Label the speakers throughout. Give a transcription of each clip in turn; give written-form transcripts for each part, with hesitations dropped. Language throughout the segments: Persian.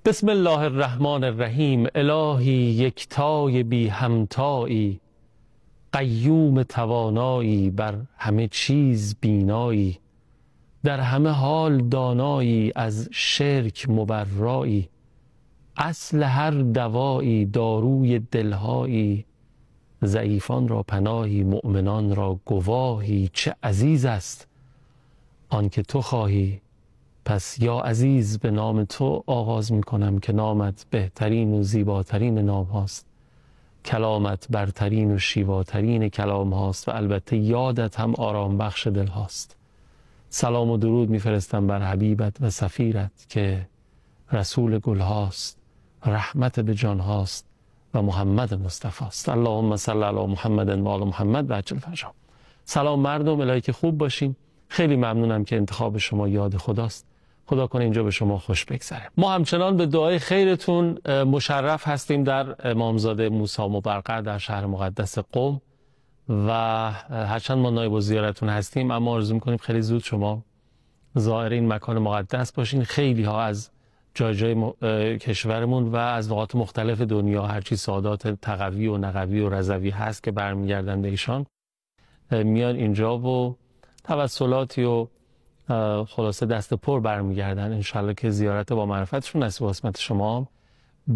Speaker 1: بسم الله الرحمن الرحیم. الهی یکتای بی همتایی، قیوم توانایی، بر همه چیز بینایی، در همه حال دانایی، از شرک مبرایی، اصل هر دوایی، داروی دلهایی، ضعیفان را پناهی، مؤمنان را گواهی. چه عزیز است آن که تو خواهی. پس یا عزیز به نام تو آغاز می کنم که نامت بهترین و زیباترین نام هاست، کلامت برترین و شیواترین کلام هاست و البته یادت هم آرام بخش دل هاست. سلام و درود میفرستم بر حبیبت و سفیرت که رسول گل هاست، رحمت به جان هاست و محمد مصطفی است. اللهم صل علی محمد و آل محمد و عجل فرجهم. سلام مردم، الهی که خوب باشیم. خیلی ممنونم که انتخاب شما یاد خداست. خدا کنه اینجا به شما خوش بگذره. ما همچنان به دعای خیرتون مشرف هستیم در امامزاده موسی مبرقع در شهر مقدس قم و هرچند ما نایب الزیارتون هستیم اما آرزو می‌کنیم خیلی زود شما زائر این مکان مقدس باشین. خیلی ها از جای کشورمون و از نقاط مختلف دنیا، هرچی سادات تقوی و نقوی و رضوی هست که برمیگردن به ایشان، میان اینجا و توسلاتی و خلاصه دست پر برمیگردن. انشالله که زیارت با معرفتشون نصیب و قسمت شما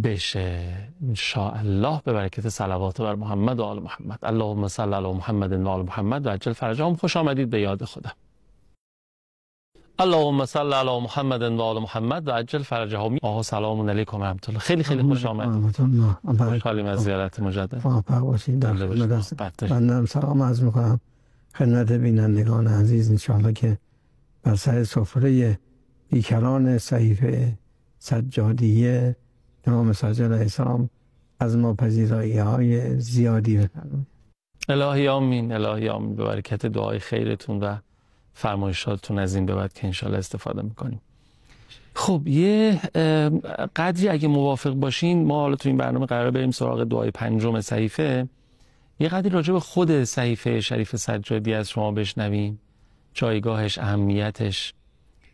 Speaker 1: بشه انشاءالله، به برکت صلوات بر محمد و آل محمد. اللهم صل علی محمد و آل محمد و عجل فرجهم. خوش آمدید به یاد خدا. اللهم صل علی محمد و آل محمد و عجل فرجهم. آقا سلام علیکم و رحمت الله. خیلی خوش آمدید. خوشحالیم از زیارت مجدد.
Speaker 2: من سلام عرض می‌کنم خدمت بینندگان عزیز. انشاءالله که بر سر سفره بیکران صحیفه سجادیه امام صادق علیه السلام از ما پذیرایی‌های زیادی بفرمایید.
Speaker 1: الهی آمین، الهی آمین. به برکت دعای خیرتون و فرمایشاتتون از این به بعد که انشالله استفاده میکنیم. خب یه قدری اگه موافق باشین ما حالا تو این برنامه قرار بریم سراغ دعای پنجم صحیفه. یه قدری راجع به خود صحیفه شریف سجادی از شما بشنویم، جایگاهش، اهمیتش.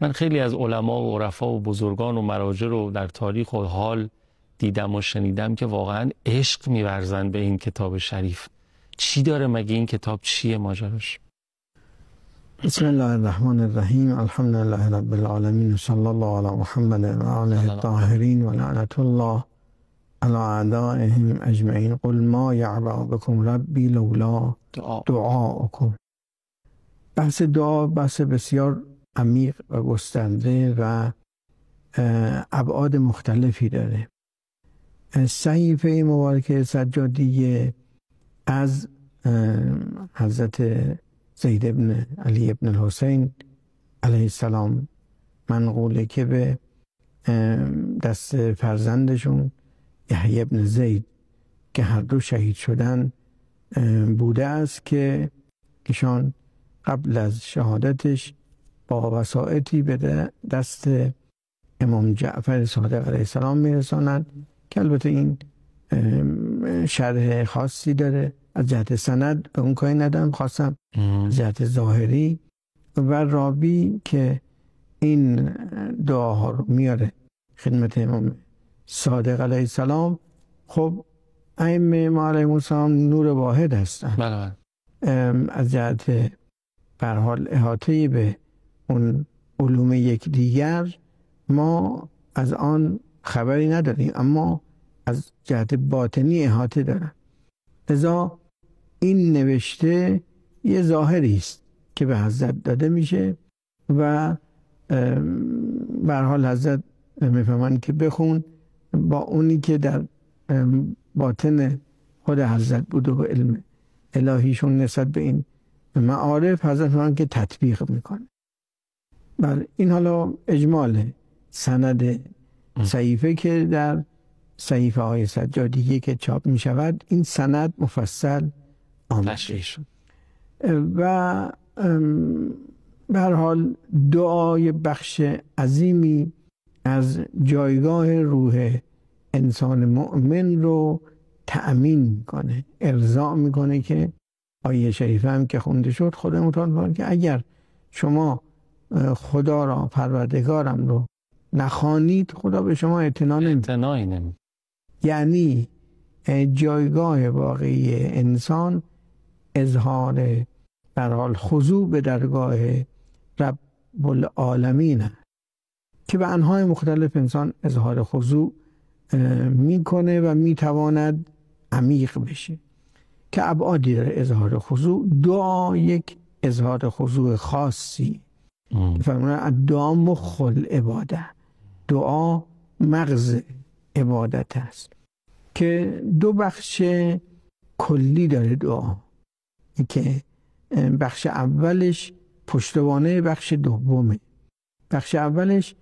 Speaker 1: من خیلی از علما و عرفا و بزرگان و مراجع رو در تاریخ و حال دیدم و شنیدم که واقعا عشق می‌ورزن به این کتاب شریف. چی داره مگه این کتاب؟ چیه ماجراش؟
Speaker 2: بسم الله الرحمن الرحیم. الحمد لله رب العالمین و صلی الله علی محمد و آله الطاهرین و لعنت الله علی اعدائهم اجمعین. قل ما یعبأ بکم ربی لولا دعاؤکم. بحث دعا بحث بسیار عمیق و گسترده و ابعاد مختلفی داره. صحیفه مبارکه سجادیه از حضرت زید ابن علی ابن الحسین علیه السلام منقوله که به دست فرزندشون یحیی ابن زید که هر دو شهید شدن بوده است که ایشان قبل از شهادتش با وسائطی به دست امام جعفر صادق علیه السلام میرسانند که البته این شرح خاصی داره. از جهت سند به اون کاری ندارم، خواستم از جهت ظاهری و راوی که این دعاها رو میاره خدمت امام صادق علیه السلام. خب ائمه ما علیهم السلام نور واحد هستن.
Speaker 1: بله.
Speaker 2: از جهت به هر حال احاطه به اون علوم یکدیگر ما از آن خبری نداریم، اما از جهت باطنی احاطه دارن. لذا این نوشته یه ظاهری است که به حضرت داده میشه و به هر حال حضرت میفهمن که بخون با اونی که در باطن خود حضرت بوده و علم الهیشون نسبت به این معارف حضرت میفهمن که تطبیق میکنه. بله این حالا اجمال سند صحیفه که در صحیفه های سجادیه که چاپ می شود این سند مفصل آمده شد و به هر حال دعای بخش عظیمی از جایگاه روح انسان مؤمن رو تأمین میکنه، ارضا میکنه که آیه شریفه هم که خونده شد خدا متعال فرمود که اگر شما خدا را پروردگارم رو نخوانید خدا به شما اعتنا
Speaker 1: نمی.
Speaker 2: یعنی جایگاه واقعی انسان اظهار در حال خضوع به درگاه رب العالمین است که به انواع مختلف انسان اظهار خضوع میکنه و میتواند عمیق بشه که ابعادی داره اظهار خضوع. دعا یک اظهار خضوع خاصی فرمودن دعا مخ العباده، دعا مغز عبادت است که دو بخش کلی داره دعا که بخش اولش پشتوانه بخش دومه. بخش اولش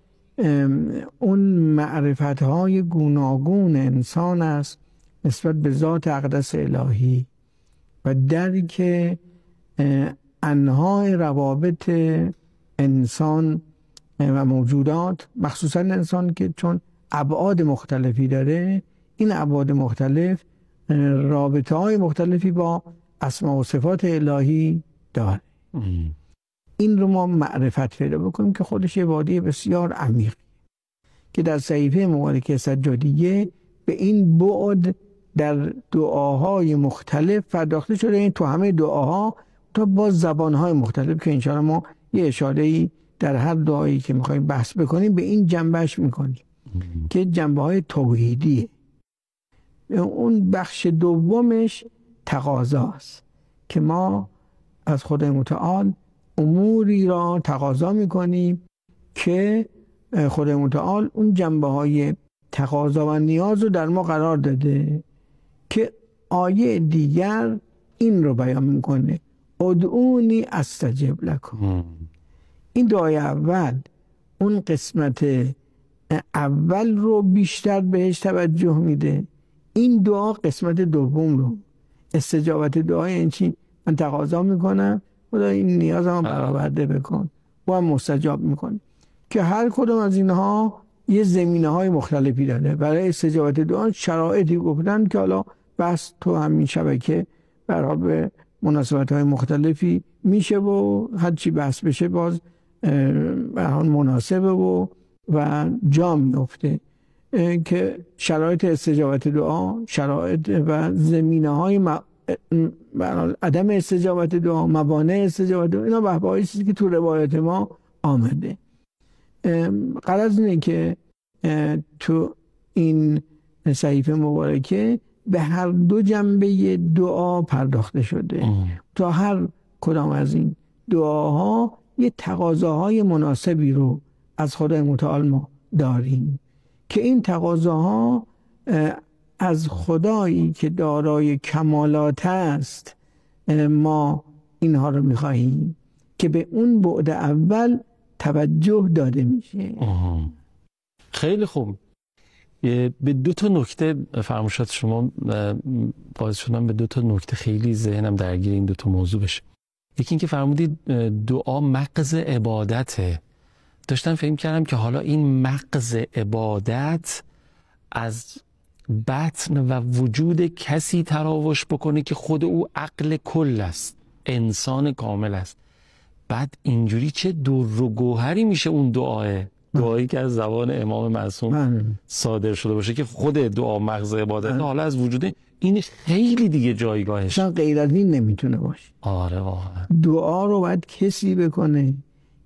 Speaker 2: اون معرفت‌های گوناگون انسان است نسبت به ذات اقدس الهی و درک انواع روابط انسان و موجودات، مخصوصا انسان که چون ابعاد مختلفی داره، این ابعاد مختلف رابطه های مختلفی با اسما و صفات الهی داره. این رو ما معرفت پیدا بکنیم که خودش یه وادی بسیار عمیق که در صحیفه مبارکه سجادیه به این بعد در دعاهای مختلف پرداخته شده. این تو همه دعاها تا با زبانهای مختلف که انشاءالله ما یه اشاره‌ای در هر دعایی که میخوایم بحث بکنیم به این جنبهش میکنیم که جنبه های توحیدیه. اون بخش دومش تقاضاست که ما از خدای متعال اموری را تقاضا میکنیم که خدای متعال اون جنبه های تقاضا و نیاز رو در ما قرار داده که آیه دیگر این رو بیان میکنه ادعونی استجب لکم. این دعای اول اون قسمت اول رو بیشتر بهش توجه میده، این دعا قسمت دوم رو. استجابت دعای این چی؟ من تقاضا میکنم خدا این نیازم برآورده بکن و هم مستجاب میکنه که هر کدوم از اینها یه زمینه های مختلفی داره. برای استجابت دعا شرایطی گفتن که حالا بس تو همین شبکه برای به مناسبت های مختلفی میشه و هر چی بحث بشه باز به حال مناسبه و جا میفته که شرایط استجابت دعا، شرایط و زمینه های عدم استجابت دعا، موانع استجابت دعا، اینا بحث‌هایی چیزی که تو روایت ما آمده. غرض اینه که تو این صحیفه مبارکه به هر دو جنبه دعا پرداخته شده. تا هر کدام از این دعاها یه تقاضاهای مناسبی رو از خدای متعال ما داریم که این تقاضاها از خدایی که دارای کمالات است ما اینها رو می‌خواهیم که به اون بعد اول توجه داده میشه.
Speaker 1: خیلی خوب. به دو تا نکته فرمایشات شما باعث شدن به دو تا نکته خیلی ذهنم درگیر این دو تا موضوع بشه. یکی این که فرمودید دعا مغز عبادته. داشتم فکر کردم که حالا این مغز عبادت از بطن و وجود کسی تراوش بکنه که خود او عقل کل است، انسان کامل است. بعد اینجوری چه در و گوهری میشه اون دعایی که از زبان امام معصوم صادر شده باشه که خود دعا مغز عبادت حالا از وجود این خیلی دیگه جایگاهش
Speaker 2: غیر از این نمیتونه باشه.
Speaker 1: آره واقعا
Speaker 2: دعا رو باید کسی بکنه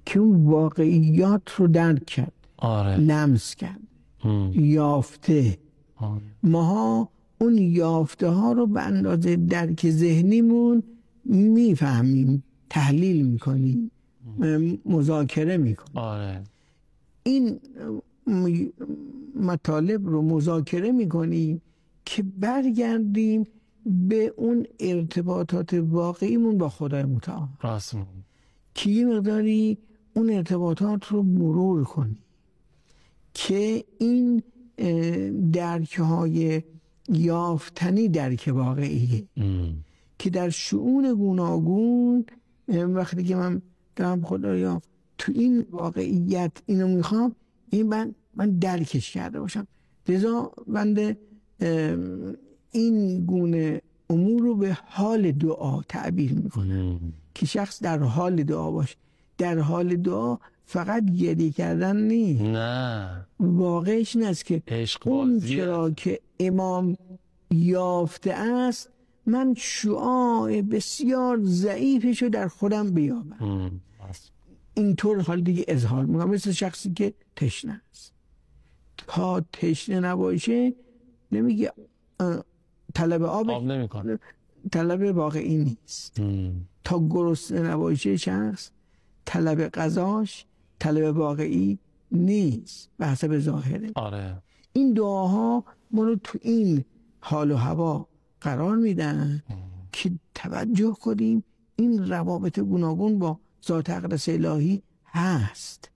Speaker 2: که اون واقعیات رو درک کرد، لمس کرد، یافته. ماها اون یافته ها رو به اندازه درک ذهنیمون میفهمیم، تحلیل میکنیم، مذاکره میکنیم. این مطالب رو مذاکره میکنیم که برگردیم به اون ارتباطات واقعیمون با خدای متعال، که یه مقداری اون ارتباطات رو مرور کنیم که این درک‌های یافتنی درک واقعیه که در شؤون گوناگون وقتی که من دارم خدایا تو این واقعیت اینو میخوام، این من درکش کرده باشم، لذا بنده این گونه امور رو به حال دعا تعبیر میکنم که شخص در حال دعا باشه. در حال دعا فقط گریه کردن نیست،
Speaker 1: نه
Speaker 2: واقعش این است که
Speaker 1: عشق
Speaker 2: اون
Speaker 1: بازیه.
Speaker 2: چرا که امام یافته است من شعاع بسیار ضعیفشو در خودم بیابم. اینطور حال دیگه اظهار میکنم، مثل شخصی که تشنه است، تا تشنه نباشه نمیگه طلب آب
Speaker 1: نمیکنه،
Speaker 2: طلب واقعی نیست. تا گرسنه نباشه شخص طلب غذاش طلب واقعی نیست به حسب ظاهره.
Speaker 1: آره.
Speaker 2: این دعاها ما رو تو این حال و هوا قرار میدن که توجه کنیم این روابط گوناگون با ذات اقدس الهی هست.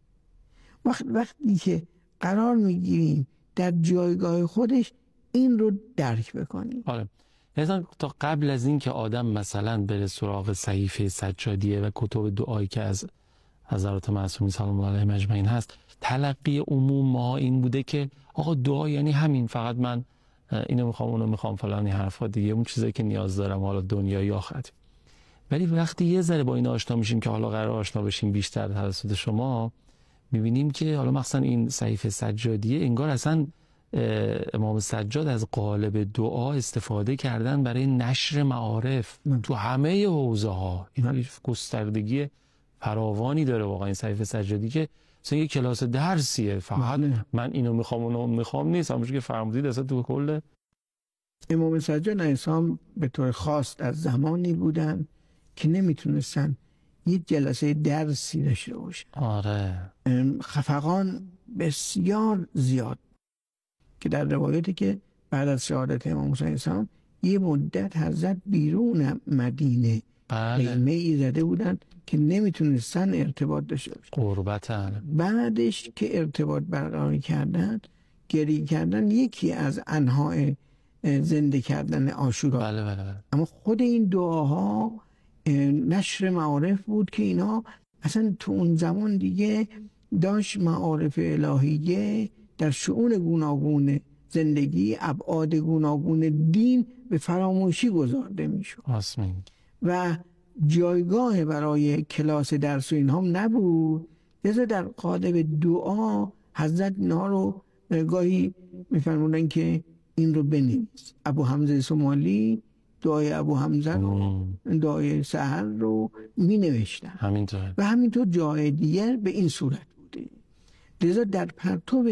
Speaker 2: وقتی که قرار میگیریم در جایگاه خودش این رو درک بکنیم.
Speaker 1: آره. مثلا تا قبل از این که آدم مثلا بره سراغ صحیفه سجادیه و کتب دعایی که از حضرات معصومین سلام الله علیهم اجمعین هست، تلقی عموم ما این بوده که آقا دعا یعنی همین، فقط من اینو میخوام اونو میخوام فلان حرفا دیگه، اون چیزایی که نیاز دارم حالا دنیا یا آخرت. ولی وقتی یه ذره با این آشنا میشیم که حالا قرار آشنا بشیم بیشتر توسط شما، میبینیم که حالا مثلا این صحیفه سجادیه انگار اصلا امام سجاد از قالب دعا استفاده کردن برای نشر معارف تو همه حوزه ها. این گستردگی فراوانی داره واقعا این صحیفه سجادی که مثلا یه کلاس درسیه، فقط من اینو میخوام اونو میخوام نیست، همونجوری که فرمودید اصلا تو کل
Speaker 2: امام سجاد علیه به طور خاص از زمانی بودن که نمیتونستن یه جلسه درسی داشته باشن.
Speaker 1: آره.
Speaker 2: خفقان بسیار زیاد که در روایتی که بعد از شهادت امام موسی علیه السلام یه مدت حضرت بیرون مدینه خیمه ای زده بودن که نمیتونستن ارتباط داشته باشن.
Speaker 1: قربتن.
Speaker 2: بعدش که ارتباط برقرار کردن، گریه کردن یکی از انواع زنده کردن عاشورا.
Speaker 1: بله.
Speaker 2: اما خود این دعاها نشر معارف بود که اینا اصلا تو اون زمان دیگه داشت معارف الهیه در شؤون گوناگون زندگی، ابعاد گوناگون دین به فراموشی گذارده میشد و جایگاه برای کلاس درس و اینها نبود. لذا در قالب دعا حضرت اینها رو گاهی میفرمودن که این رو بنویس. ابو حمزه سومالی دعای ابو حمزه رو، دعای سحر رو می نوشتن
Speaker 1: همینطور
Speaker 2: و همینطور جای دیگر به این صورت بوده. لذا در پرتو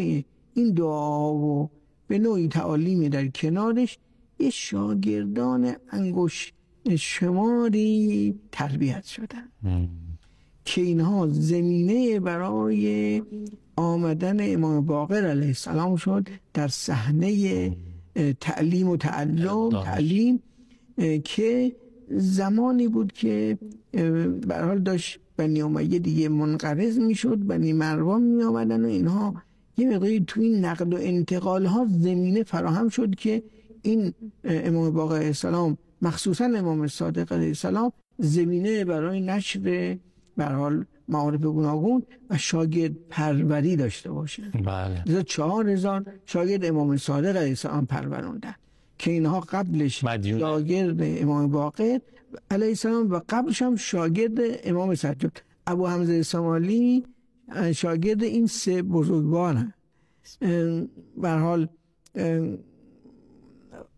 Speaker 2: این دعا و به نوعی تعالیم در کنارش یه شاگردان انگشت شماری تربیت شدن که اینها زمینه برای آمدن امام باقر علیه السلام شد در صحنه تعلیم و تعلیم که زمانی بود که به هر حال داشت بنی امیه دیگه منقرض میشد، بنی مروان می آمدن و اینها یه مقداری تو این نقل و انتقال ها زمینه فراهم شد که این امام باقر علیه السلام مخصوصا امام صادق علیه السلام زمینه برای نشر به هر حال معارف گوناگون و شاگرد پروری داشته باشه.
Speaker 1: بله.
Speaker 2: 4000 شاگرد امام صادق علیه السلام پروروندن که اینها قبلش شاگرد امام باقر علیه السلام و قبلش هم شاگرد امام سجاد. ابو حمزه سومالی شاگرد این سه بزرگوارن. به هر حال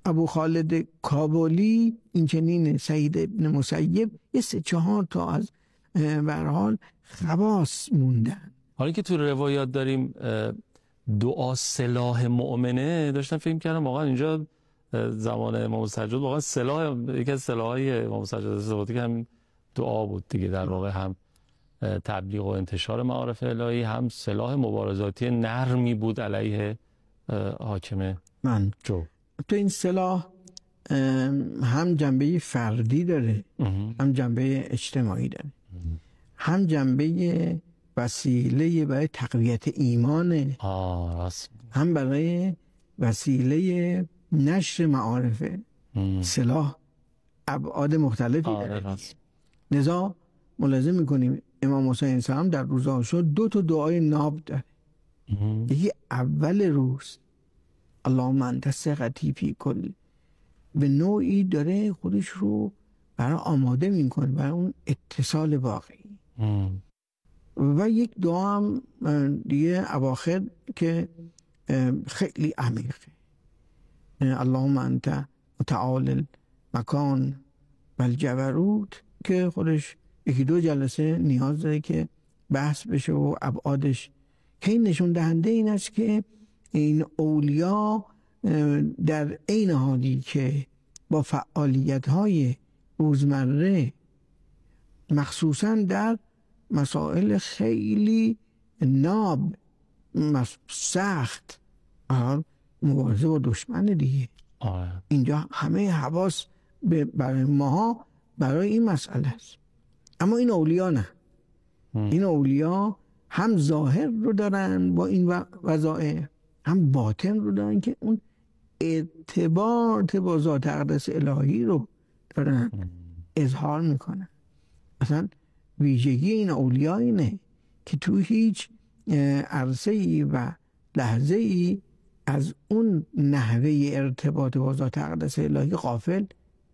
Speaker 2: ابو خالد کابلی این چنین سعید ابن مسیب یه 3-4 تا از به هر حال خواص موندن.
Speaker 1: حالا که تو روایات داریم دعا سلاح مؤمنه، داشتم فکر کردم واقعا اینجا زمان امام سجاد واقعا سلاح، یکی از سلاح‌های امام سجاد استفاده که هم دعا بود دیگه، در واقع هم تبلیغ و انتشار معارف الهی، هم سلاح مبارزاتی نرمی بود علیه حاکم جو.
Speaker 2: تو این سلاح هم جنبه فردی داره، هم جنبه اجتماعی داره، هم جنبه وسیله برای تقویت ایمانه، هم برای وسیله نشر معارفه. سلاح ابعاد مختلفی داره. لذا ملاحظه میکنیم امام موسی علیه السلام در روز عاشورا 2 تا دعای ناب داره. یکی اول روز اللهم انت ثقتی فی کل، به نوعی داره خودش رو برای آماده میکنه برای اون اتصال واقعی. و یک دعا هم دیگه اواخر که خیلی عمیقه، اللهم انت متعال المکان و الجبروت، که خودش یکی دو جلسه نیاز داره که بحث بشه و ابعادش، که این نشون دهنده این است که این اولیا در عین حالی که با فعالیت‌های روزمره مخصوصا در مسائل خیلی ناب سخت، مبارزه با دشمن دیگه، اینجا همه حواس برای ماها برای این مسئله است. اما این اولیا نه، این اولیا هم ظاهر رو دارن با این وظایف، هم باطن رو دارن که اون ارتباط با ذات اقدس الهی رو دارن اظهار میکنن. اصلا ویژگی این اولیا اینه که تو هیچ عرصه‌ای و لحظه‌ای از اون نحوه ارتباط با ذات اقدس الهی غافل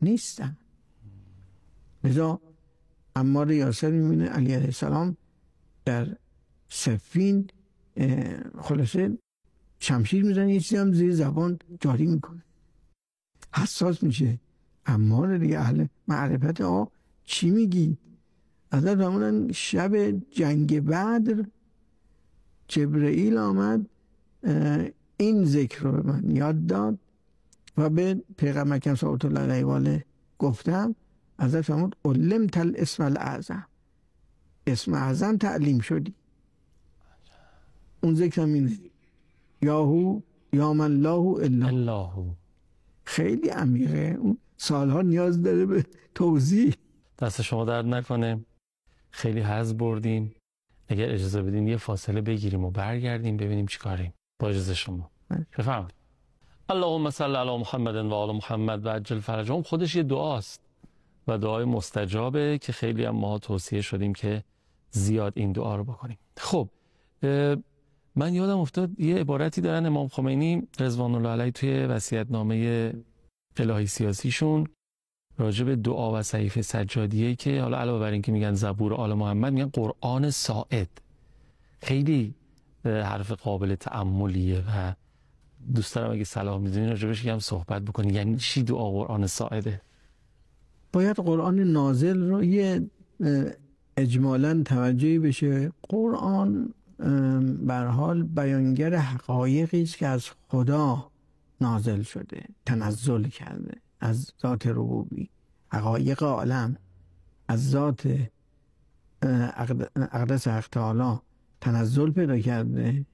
Speaker 2: نیستن. لذا عمار یاسر میبینه علی علیه السلام در صفین خلاصه شمشیر میزنه، یه چیزی هم زیر زبان جاری میکنه، حساس میشه. عمار دیگه اهل معرفت، چی میگی؟ حضرت فرمودن شب جنگ بدر جبرئیل آمد این ذکر رو به من یاد داد و به پیغمبر اکرم صلی الله علیه و آله گفتم. حضرت فرمود علمت الاسم الاعظم، اسم اعظم تعلیم شدی. اون ذکر هم اینه، یاهو یا من لاهو الا. خیلی عمیقه، اون سالها نیاز داره به توضیح.
Speaker 1: دست شما درد نکنه، خیلی حظ بردیم. اگر اجازه بدین یه فاصله بگیریم و برگردیم ببینیم چی کاریم. با اجازه شما بفرمایید. اللهم صل علی محمد و آل محمد و عجل فرجهم خودش یه دعاست و دعای مستجابه که خیلی هم ما توصیه شدیم که زیاد این دعا رو بکنیم. خب من یادم افتاد یه عبارتی دارن امام خمینی رضوان الله علیه توی وصیت‌نامه الهی سیاسیشون راجع به دعا و صحیفه سجادیه، که حالا علاوه بر این که میگن زبور آل محمد، میگن قرآن ساعد. خیلی حرف قابل تأملیه و دوست دارم اگه صلاح میدونین راجبش هم صحبت بکنی. یعنی چی دعا قرآن ساعده؟
Speaker 2: باید قرآن نازل رو یه اجمالاً توجهی بشه. قرآن به هر حال بیانگر حقایقی است که از خدا نازل شده، تنزل کرده از ذات ربوبی، حقایق عالم از ذات اقدس حق تعالی تنزل پیدا کرده.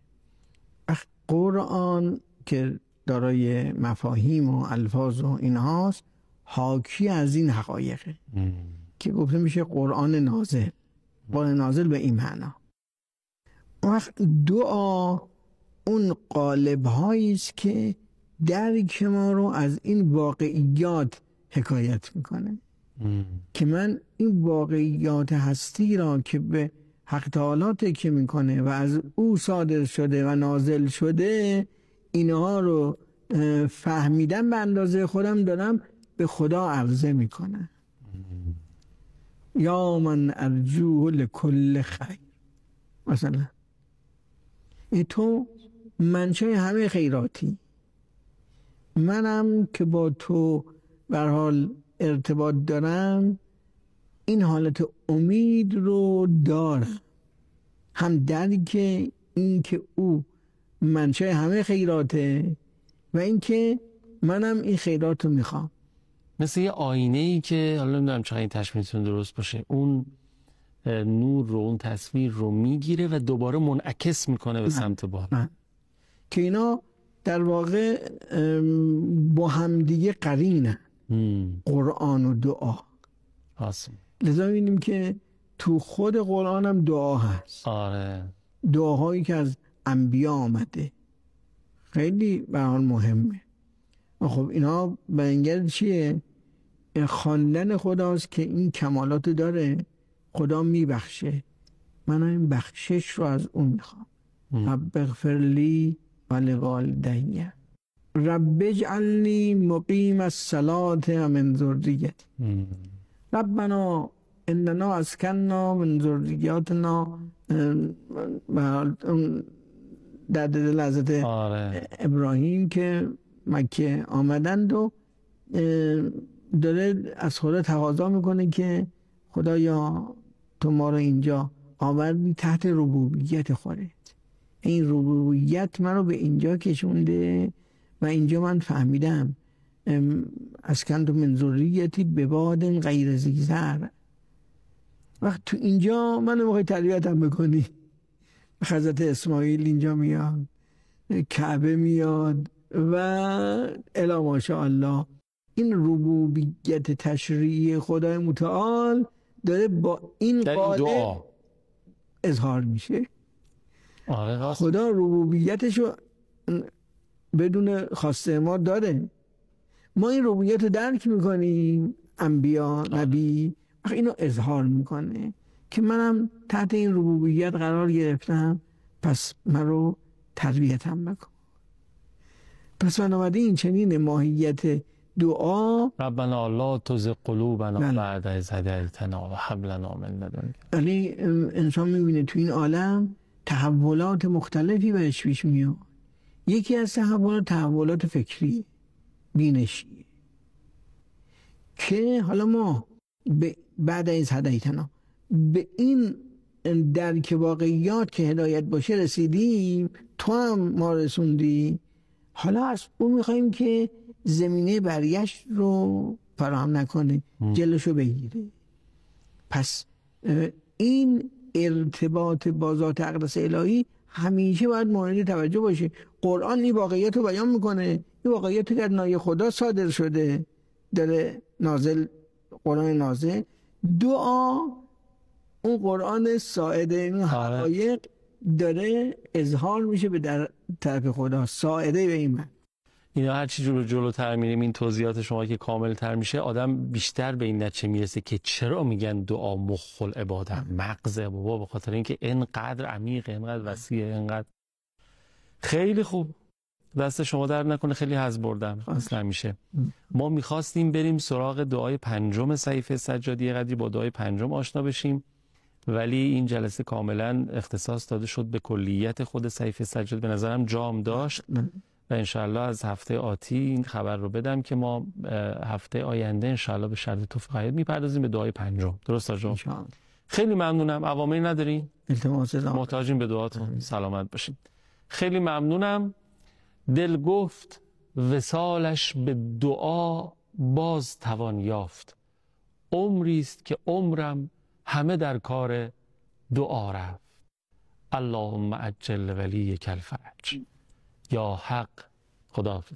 Speaker 2: قرآن که دارای مفاهیم و الفاظ و اینهاست، حاکی از این حقایقه که گفته میشه قرآن نازل. قرآن نازل به این معنا. وقت دعا اون قالب هایی است که درک ما رو از این واقعیات حکایت میکنه که من این واقعیات هستی را که به حق تعالی تکیه میکنه و از او صادر شده و نازل شده، اینها رو فهمیدم به اندازه خودم دارم به خدا عرضه میکنه. یا من ارجوه لکل خیر، مثلا تو منشأ همه خیراتی، منم که با تو به هر حال ارتباط دارم این حالت امید رو دارم، هم درک این که او منشأ همه خیراته و این که منم این خیرات رو میخوام.
Speaker 1: مثل یه آینه‌ای که حالا نمیدونم چقدر این تشبیهتون درست باشه، اون نور رو، اون تصویر رو میگیره و دوباره منعکس میکنه به سمت بالا،
Speaker 2: که اینا در واقع با همدیگه قرینه، قرآن و دعا. لذا می‌بینیم که تو خود قرآن هم دعا هست.
Speaker 1: آره،
Speaker 2: دعاهایی که از انبیا آمده خیلی به حال مهمه. خب اینا بنگر چیه؟ خواندن خداست که این کمالات داره، خدا میبخشه، من این بخشش رو از اون میخوام. رب اغفر لی و لوالدی رب اجعلنی مقیم الصلاة و من ذریتی. ربنا اننا اسکننا من ذریاتنا در دل حضرت ابراهیم که مکه آمدند و داره از خدا تقاضا میکنه که خدایا تو ما رو اینجا آوردی تحت ربوبیت خودت، این ربوبیت من رو به اینجا کشونده و اینجا من فهمیدم اسکنت من ذریتی به باد غیر ذی زرع. وقت تو اینجا منو میخوای تربیتم بکنی، حضرت اسماعیل اینجا میاد، کعبه میاد و الا ماشاءالله. این ربوبیت تشریعی خدای متعال داره با این قاعده اظهار میشه. خدا ربوبیتشو بدون خواسته ما داره، ما این ربوبیت رو درک میکنیم، انبیا نبی اینو اظهار میکنه که منم تحت این ربوبیت قرار گرفتم، پس من رو تربیتم بکن. پس بنابراین این چنین ماهیت دعا
Speaker 1: ربنا لا تزغ قلوبنا بعد إذ هدیتنا و هب لنا من لدنک.
Speaker 2: یعنی انسان میبینه تو این عالم تحولات مختلفی بهش پیش میاد. یکی از تحولات فکری بینشی که حالا ما بعد از هدیتنا به این درک واقعیات که هدایت باشه رسیدیم، تو هم ما رسوندی، حالا از اون میخواییم که زمینه برگشت رو فراهم نکنه، جلوشو بگیره. پس این ارتباط با ذات اقدس الهی همیشه باید مورد توجه باشه. قرآن این واقعیت رو بیان میکنه، این واقعیت که در نای خدا صادر شده، داره نازل، قرآن نازل. دعا اون قرآن ساعده، این حقایق داره اظهار میشه به در طرف خدا، ساعده به این من.
Speaker 1: اینا هر چی جلوتر میریم این توضیحات شما که کامل تر میشه، آدم بیشتر به این نتیجه میرسه که چرا میگن دعا مخ العباده، مغزه بابا، به خاطر اینکه اینقدر عمیقه، اینقدر وسیعه، اینقدر. خیلی خوب، دست شما در نکنه، خیلی حظ بردم. اصلا نمیشه. ما میخواستیم بریم سراغ دعای پنجم صحیفه سجادی، قدری با دعای پنجم آشنا بشیم، ولی این جلسه کاملا اختصاص داده شد به کلیت خود صحیفه سجادی. به نظرم جام داشت و انشاءالله از هفته آتی این خبر رو بدم که ما هفته آینده انشاءالله به شرط توفیق حیات میپردازیم به دعای پنجم. درست آجا؟ خیلی ممنونم. عواملی ندارین؟ محتاجیم به دعاتون. سلامت باشین. خیلی ممنونم. دل گفت وصالش به دعا باز توان یافت، عمری است که عمرم همه در کار دعا رفت. اللهم عجل ولیک الفرج. یا حق. خداحافظ.